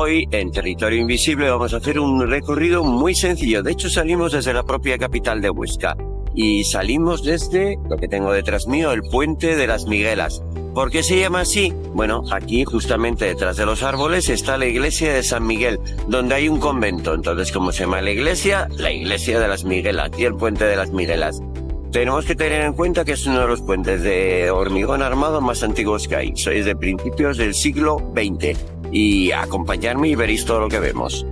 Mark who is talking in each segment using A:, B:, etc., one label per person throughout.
A: Hoy en Territorio Invisible vamos a hacer un recorrido muy sencillo. De hecho salimos desde la propia capital de Huesca y salimos desde lo que tengo detrás mío, el Puente de las Miguelas. ¿Por qué se llama así? Bueno, aquí justamente detrás de los árboles está la iglesia de San Miguel, donde hay un convento. Entonces, ¿cómo se llama la iglesia? La iglesia de las Miguelas y el Puente de las Miguelas. Tenemos que tener en cuenta que es uno de los puentes de hormigón armado más antiguos que hay. Sois de principios del siglo XX. Y acompañadme y veréis todo lo que vemos.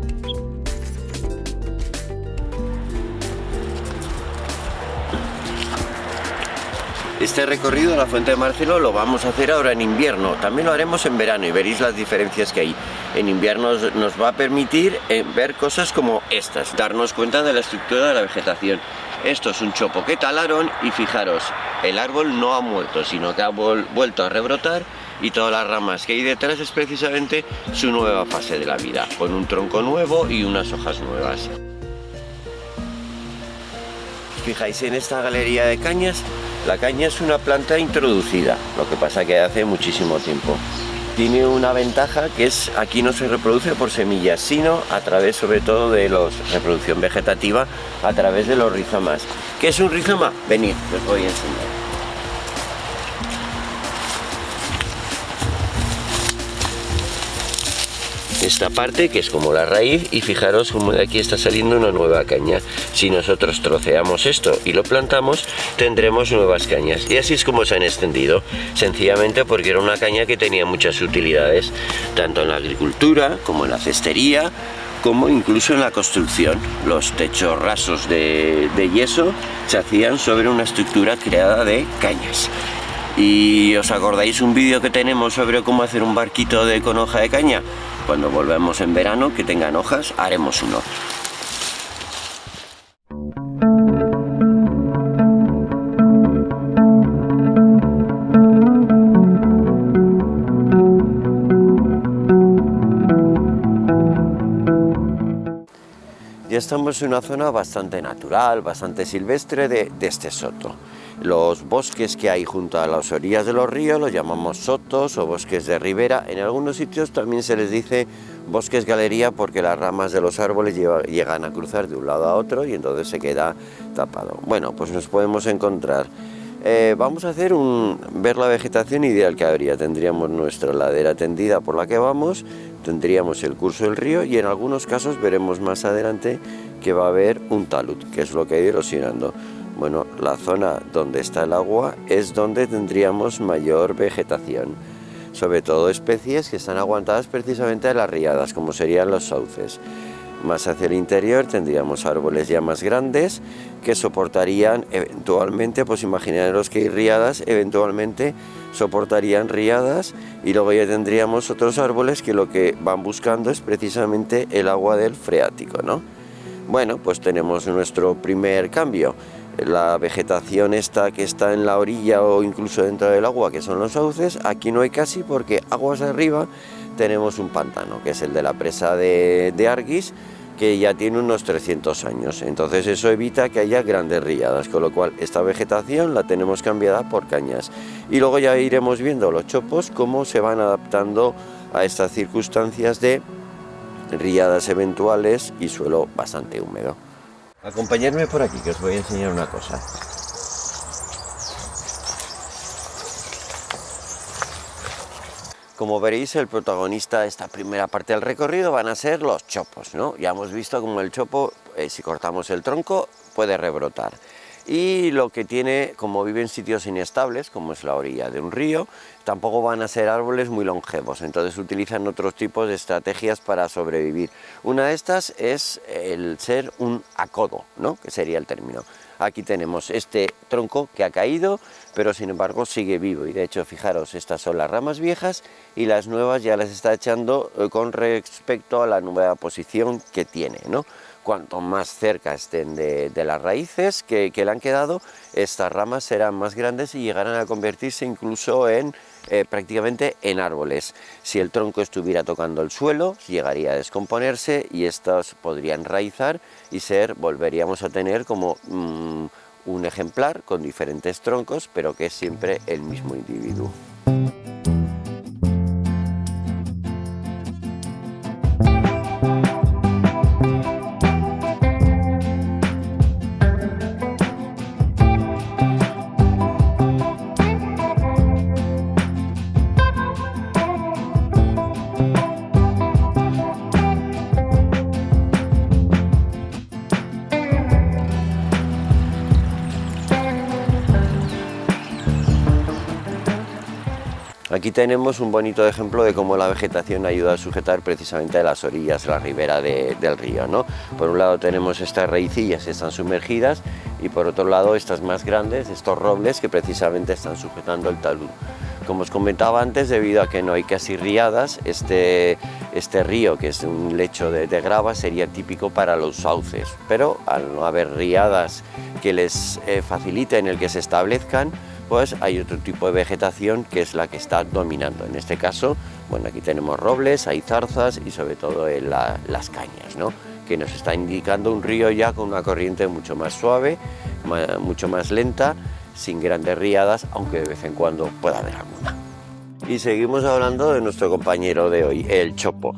A: Este recorrido a la Fuente de Marcelo lo vamos a hacer ahora en invierno. También lo haremos en verano y veréis las diferencias que hay. En invierno nos va a permitir ver cosas como estas, darnos cuenta de la estructura de la vegetación. Esto es un chopo que talaron y fijaros, el árbol no ha muerto, sino que ha vuelto a rebrotar y todas las ramas que hay detrás es precisamente su nueva fase de la vida, con un tronco nuevo y unas hojas nuevas. Fijáis en esta galería de cañas, la caña es una planta introducida, lo que pasa que hace muchísimo tiempo. Tiene una ventaja que es, aquí no se reproduce por semillas, sino a través sobre todo de la reproducción vegetativa, a través de los rizomas. ¿Qué es un rizoma? Venid, os voy a enseñar. Esta parte que es como la raíz y fijaros como de aquí está saliendo una nueva caña. Si nosotros troceamos esto y lo plantamos tendremos nuevas cañas y así es como se han extendido, sencillamente porque era una caña que tenía muchas utilidades tanto en la agricultura como en la cestería como incluso en la construcción. Los techos rasos de yeso se hacían sobre una estructura creada de cañas. ¿Y os acordáis un vídeo que tenemos sobre cómo hacer un barquito con hoja de caña? Cuando volvamos en verano, que tengan hojas, haremos uno. Ya estamos en una zona bastante natural, bastante silvestre de este soto. Los bosques que hay junto a las orillas de los ríos los llamamos sotos o bosques de ribera. En algunos sitios también se les dice bosques galería porque las ramas de los árboles llegan a cruzar de un lado a otro y entonces se queda tapado. Bueno, pues nos podemos encontrar. Vamos a hacer ver la vegetación ideal que habría. Tendríamos nuestra ladera tendida por la que vamos, tendríamos el curso del río y en algunos casos veremos más adelante que va a haber un talud, que es lo que ha ido erosionando. Bueno, la zona donde está el agua es donde tendríamos mayor vegetación, sobre todo especies que están aguantadas precisamente a las riadas, como serían los sauces. Más hacia el interior tendríamos árboles ya más grandes que soportarían eventualmente, pues imaginaros que hay riadas, eventualmente soportarían riadas y luego ya tendríamos otros árboles que lo que van buscando es precisamente el agua del freático, ¿no? Bueno, pues tenemos nuestro primer cambio. La vegetación esta que está en la orilla o incluso dentro del agua, que son los sauces, aquí no hay casi porque aguas arriba tenemos un pantano, que es el de la presa de Arguis, que ya tiene unos 300 años. Entonces eso evita que haya grandes riadas, con lo cual esta vegetación la tenemos cambiada por cañas. Y luego ya iremos viendo los chopos cómo se van adaptando a estas circunstancias de riadas eventuales y suelo bastante húmedo. Acompañadme por aquí que os voy a enseñar una cosa. Como veréis, el protagonista de esta primera parte del recorrido van a ser los chopos, ¿no? Ya hemos visto como el chopo, si cortamos el tronco, puede rebrotar. Y lo que tiene, como vive en sitios inestables, como es la orilla de un río, tampoco van a ser árboles muy longevos, entonces utilizan otros tipos de estrategias para sobrevivir. Una de estas es el ser un acodo, ¿no? Que sería el término. Aquí tenemos este tronco que ha caído, pero sin embargo sigue vivo y de hecho fijaros, estas son las ramas viejas y las nuevas ya las está echando con respecto a la nueva posición que tiene, ¿no? Cuanto más cerca estén de las raíces que le han quedado, estas ramas serán más grandes y llegarán a convertirse incluso en prácticamente en árboles. Si el tronco estuviera tocando el suelo, llegaría a descomponerse y estos podrían raizar y volveríamos a tener como un ejemplar con diferentes troncos, pero que es siempre el mismo individuo. Aquí tenemos un bonito ejemplo de cómo la vegetación ayuda a sujetar precisamente a las orillas, la ribera del río, ¿no? Por un lado tenemos estas raicillas que están sumergidas y por otro lado estas más grandes, estos robles que precisamente están sujetando el talud. Como os comentaba antes, debido a que no hay casi riadas, este río, que es un lecho de grava, sería típico para los sauces, pero al no haber riadas que les faciliten el que se establezcan, pues hay otro tipo de vegetación que es la que está dominando. En este caso, bueno, aquí tenemos robles, hay zarzas y sobre todo las cañas, ¿no? Que nos está indicando un río ya con una corriente mucho más suave, mucho más lenta, sin grandes riadas, aunque de vez en cuando pueda haber alguna. Y seguimos hablando de nuestro compañero de hoy, el chopo.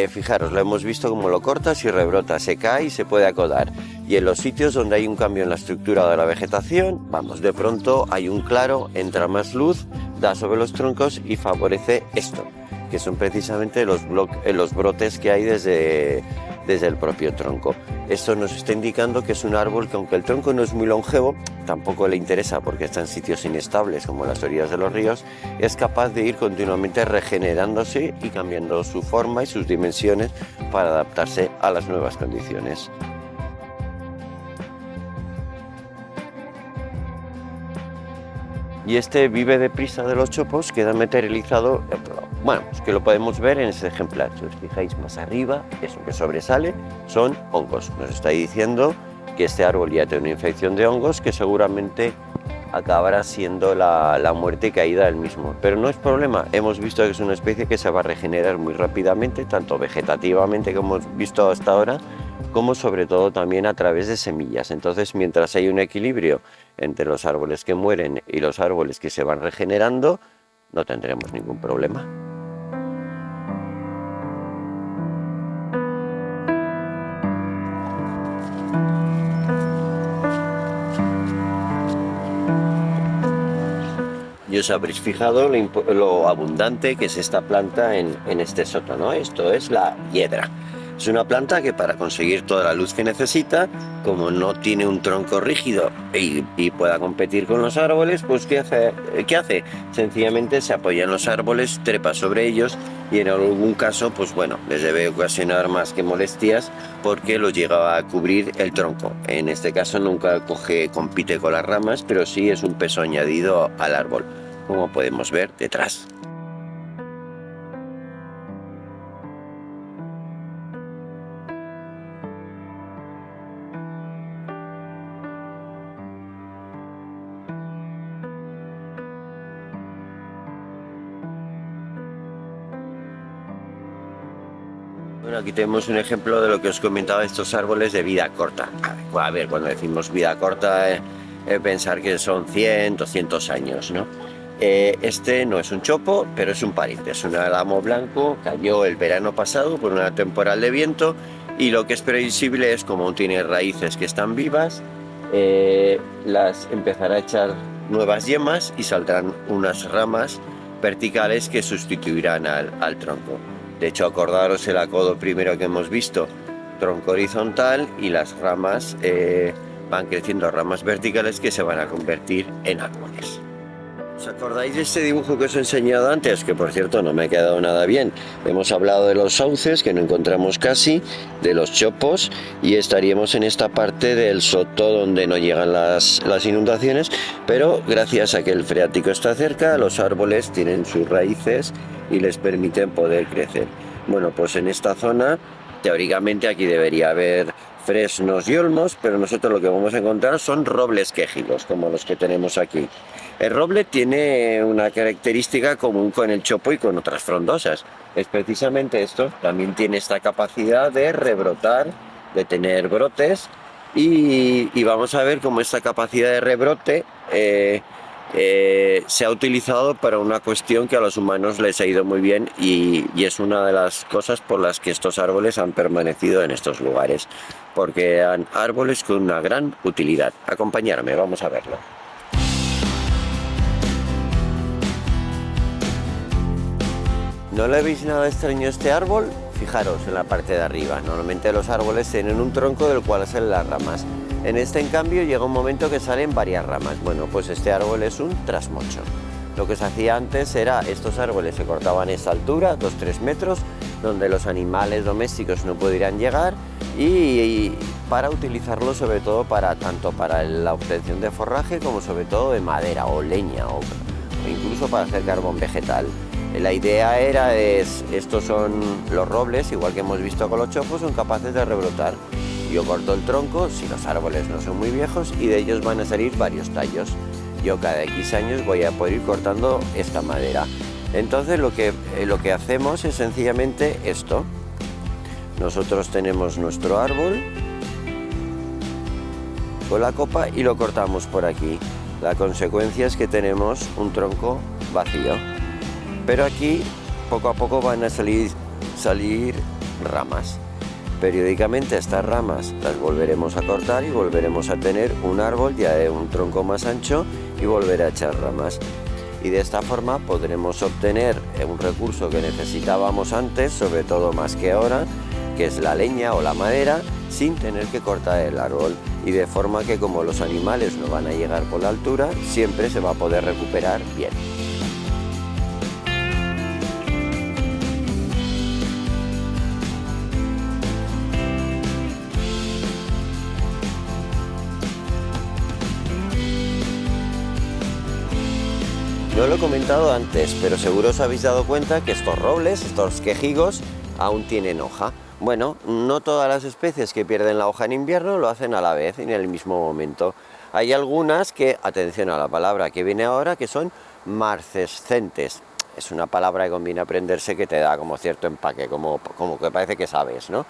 A: Fijaros, lo hemos visto como lo cortas y rebrota, se cae y se puede acodar. Y en los sitios donde hay un cambio en la estructura de la vegetación, vamos, de pronto hay un claro, entra más luz, da sobre los troncos y favorece esto, que son precisamente los brotes que hay desde el propio tronco. Esto nos está indicando que es un árbol que, aunque el tronco no es muy longevo, tampoco le interesa porque está en sitios inestables como las orillas de los ríos, es capaz de ir continuamente regenerándose y cambiando su forma y sus dimensiones para adaptarse a las nuevas condiciones. Y este vive deprisa de los chopos queda materializado, bueno, pues que lo podemos ver en este ejemplar. Si os fijáis más arriba, eso que sobresale son hongos. Nos está diciendo que este árbol ya tiene una infección de hongos que seguramente acabará siendo la muerte y caída del mismo. Pero no es problema, hemos visto que es una especie que se va a regenerar muy rápidamente, tanto vegetativamente como hemos visto hasta ahora, como sobre todo también a través de semillas. Entonces, mientras hay un equilibrio entre los árboles que mueren y los árboles que se van regenerando, no tendremos ningún problema. Y os habréis fijado lo abundante que es esta planta en este sótano. Esto es la hiedra. Es una planta que, para conseguir toda la luz que necesita, como no tiene un tronco rígido y pueda competir con los árboles, pues ¿qué hace? Sencillamente se apoya en los árboles, trepa sobre ellos y en algún caso, pues bueno, les debe ocasionar más que molestias porque los llega a cubrir el tronco. En este caso nunca compite con las ramas, pero sí es un peso añadido al árbol, como podemos ver detrás. Bueno, aquí tenemos un ejemplo de lo que os comentaba, estos árboles de vida corta. A ver, cuando decimos vida corta, pensar que son 100, 200 años, ¿no? Este no es un chopo, pero es un pariente, es un álamo blanco, cayó el verano pasado por una temporal de viento y lo que es previsible es, como tiene raíces que están vivas, las empezará a echar nuevas yemas y saldrán unas ramas verticales que sustituirán al tronco. De hecho, acordaros el acodo primero que hemos visto, tronco horizontal, y las ramas van creciendo, ramas verticales que se van a convertir en árboles. ¿Os acordáis de este dibujo que os he enseñado antes? Que por cierto no me ha quedado nada bien. Hemos hablado de los sauces, que no encontramos casi, de los chopos, y estaríamos en esta parte del soto donde no llegan las inundaciones, pero gracias a que el freático está cerca, los árboles tienen sus raíces y les permiten poder crecer. Bueno, pues en esta zona, teóricamente aquí debería haber fresnos y olmos, pero nosotros lo que vamos a encontrar son robles quejigos, como los que tenemos aquí. El roble tiene una característica común con el chopo y con otras frondosas. Es precisamente esto, también tiene esta capacidad de rebrotar, de tener brotes, y vamos a ver cómo esta capacidad de rebrote se ha utilizado para una cuestión que a los humanos les ha ido muy bien y es una de las cosas por las que estos árboles han permanecido en estos lugares, porque eran árboles con una gran utilidad. Acompañadme, vamos a verlo. ¿No le veis nada extraño a este árbol? Fijaros en la parte de arriba. Normalmente los árboles tienen un tronco del cual salen las ramas. En este, en cambio, llega un momento que salen varias ramas. Bueno, pues este árbol es un trasmocho. Lo que se hacía antes era, estos árboles se cortaban a esta altura, 2-3 metros, donde los animales domésticos no pudieran llegar, y para utilizarlo sobre todo tanto para la obtención de forraje como sobre todo de madera o leña o incluso para hacer carbón vegetal. La idea era, estos son los robles, igual que hemos visto con los chopos, son capaces de rebrotar. Yo corto el tronco, si los árboles no son muy viejos, y de ellos van a salir varios tallos. Yo cada X años voy a poder ir cortando esta madera. Entonces lo que hacemos es sencillamente esto. Nosotros tenemos nuestro árbol con la copa y lo cortamos por aquí. La consecuencia es que tenemos un tronco vacío. Pero aquí poco a poco van a salir ramas. Periódicamente estas ramas las volveremos a cortar y volveremos a tener un árbol ya de un tronco más ancho y volver a echar ramas. Y de esta forma podremos obtener un recurso que necesitábamos antes, sobre todo más que ahora, que es la leña o la madera, sin tener que cortar el árbol. Y de forma que como los animales no van a llegar por la altura, siempre se va a poder recuperar bien. No lo he comentado antes, pero seguro os habéis dado cuenta que estos robles, estos quejigos, aún tienen hoja. Bueno, no todas las especies que pierden la hoja en invierno lo hacen a la vez, en el mismo momento. Hay algunas que, atención a la palabra que viene ahora, que son marcescentes. Es una palabra que conviene aprenderse, que te da como cierto empaque, como que parece que sabes, ¿no?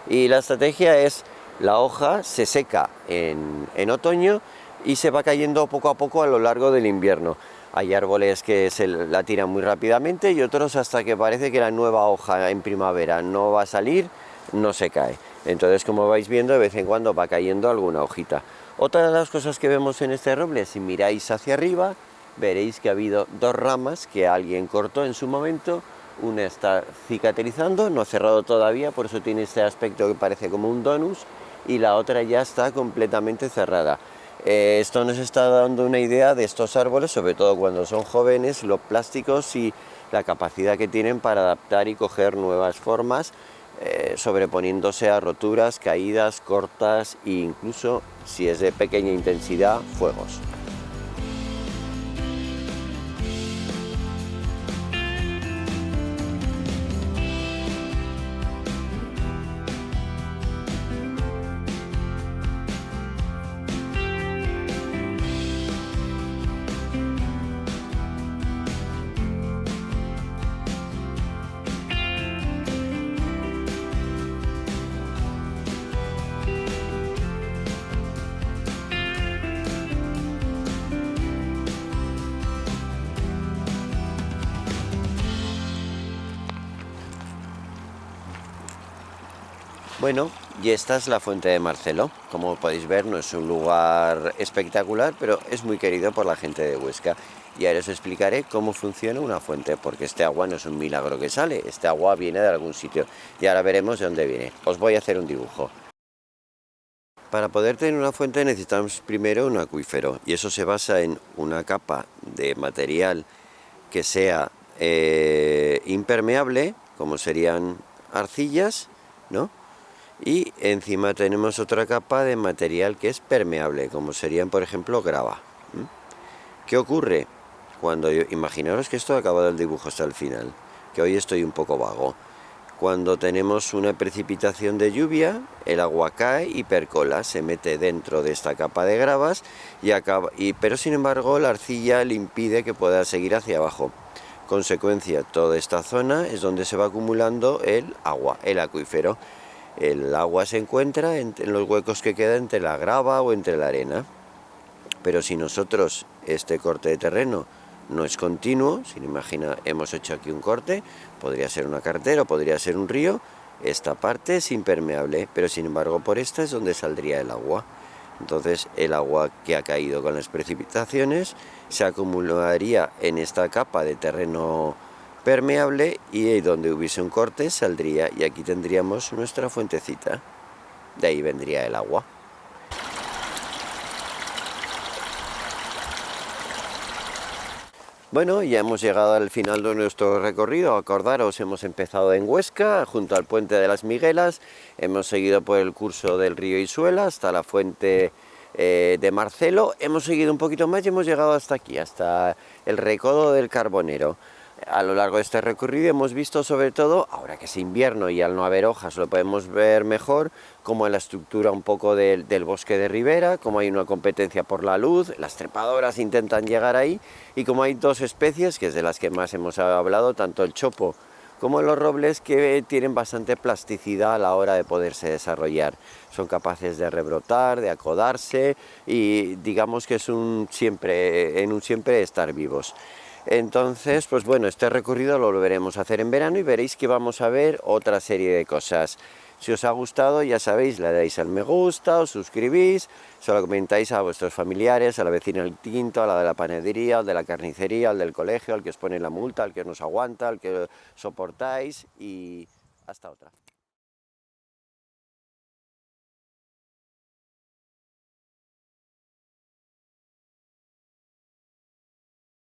A: Y la estrategia es, la hoja se seca en otoño y se va cayendo poco a poco a lo largo del invierno. Hay árboles que se la tiran muy rápidamente y otros hasta que parece que la nueva hoja en primavera no va a salir, no se cae. Entonces, como vais viendo, de vez en cuando va cayendo alguna hojita. Otra de las cosas que vemos en este roble, si miráis hacia arriba, veréis que ha habido dos ramas que alguien cortó en su momento. Una está cicatrizando, no ha cerrado todavía, por eso tiene este aspecto que parece como un donus, y la otra ya está completamente cerrada. Esto nos está dando una idea de estos árboles, sobre todo cuando son jóvenes, los plásticos y la capacidad que tienen para adaptar y coger nuevas formas, sobreponiéndose a roturas, caídas, cortas e incluso, si es de pequeña intensidad, fuegos. Bueno, y esta es la fuente de Marcelo. Como podéis ver, no es un lugar espectacular, pero es muy querido por la gente de Huesca. Y ahora os explicaré cómo funciona una fuente, porque este agua no es un milagro que sale, este agua viene de algún sitio. Y ahora veremos de dónde viene. Os voy a hacer un dibujo. Para poder tener una fuente necesitamos primero un acuífero, y eso se basa en una capa de material que sea impermeable, como serían arcillas, ¿no? Y encima tenemos otra capa de material que es permeable, como serían, por ejemplo, grava. ¿Qué ocurre? Imaginaros que esto ha acabado el dibujo hasta el final, que hoy estoy un poco vago. Cuando tenemos una precipitación de lluvia, el agua cae y percola, se mete dentro de esta capa de gravas pero sin embargo la arcilla le impide que pueda seguir hacia abajo. Consecuencia, toda esta zona es donde se va acumulando el agua, el acuífero. El agua se encuentra en los huecos que quedan entre la grava o entre la arena. Pero si nosotros este corte de terreno no es continuo, hemos hecho aquí un corte, podría ser una carretera o podría ser un río, esta parte es impermeable, pero sin embargo por esta es donde saldría el agua. Entonces el agua que ha caído con las precipitaciones se acumularía en esta capa de terreno permeable y donde hubiese un corte saldría, y aquí tendríamos nuestra fuentecita. De ahí vendría el agua. Bueno, ya hemos llegado al final de nuestro recorrido. Acordaros, hemos empezado en Huesca, junto al puente de las Miguelas, hemos seguido por el curso del río Isuela hasta la fuente de Marcelo, hemos seguido un poquito más y hemos llegado hasta aquí, hasta el recodo del Carbonero. A lo largo de este recorrido hemos visto sobre todo, ahora que es invierno y al no haber hojas lo podemos ver mejor, como la estructura un poco del bosque de ribera, como hay una competencia por la luz, las trepadoras intentan llegar ahí, y como hay dos especies, que es de las que más hemos hablado, tanto el chopo como los robles, que tienen bastante plasticidad a la hora de poderse desarrollar. Son capaces de rebrotar, de acodarse, y digamos que es un siempre estar vivos. Entonces, pues bueno, este recorrido lo volveremos a hacer en verano y veréis que vamos a ver otra serie de cosas. Si os ha gustado, ya sabéis, le dais al me gusta, os suscribís, se lo comentáis a vuestros familiares, a la vecina del tinto, a la de la panadería, al de la carnicería, al del colegio, al que os pone la multa, al que nos aguanta, al que soportáis, y hasta otra.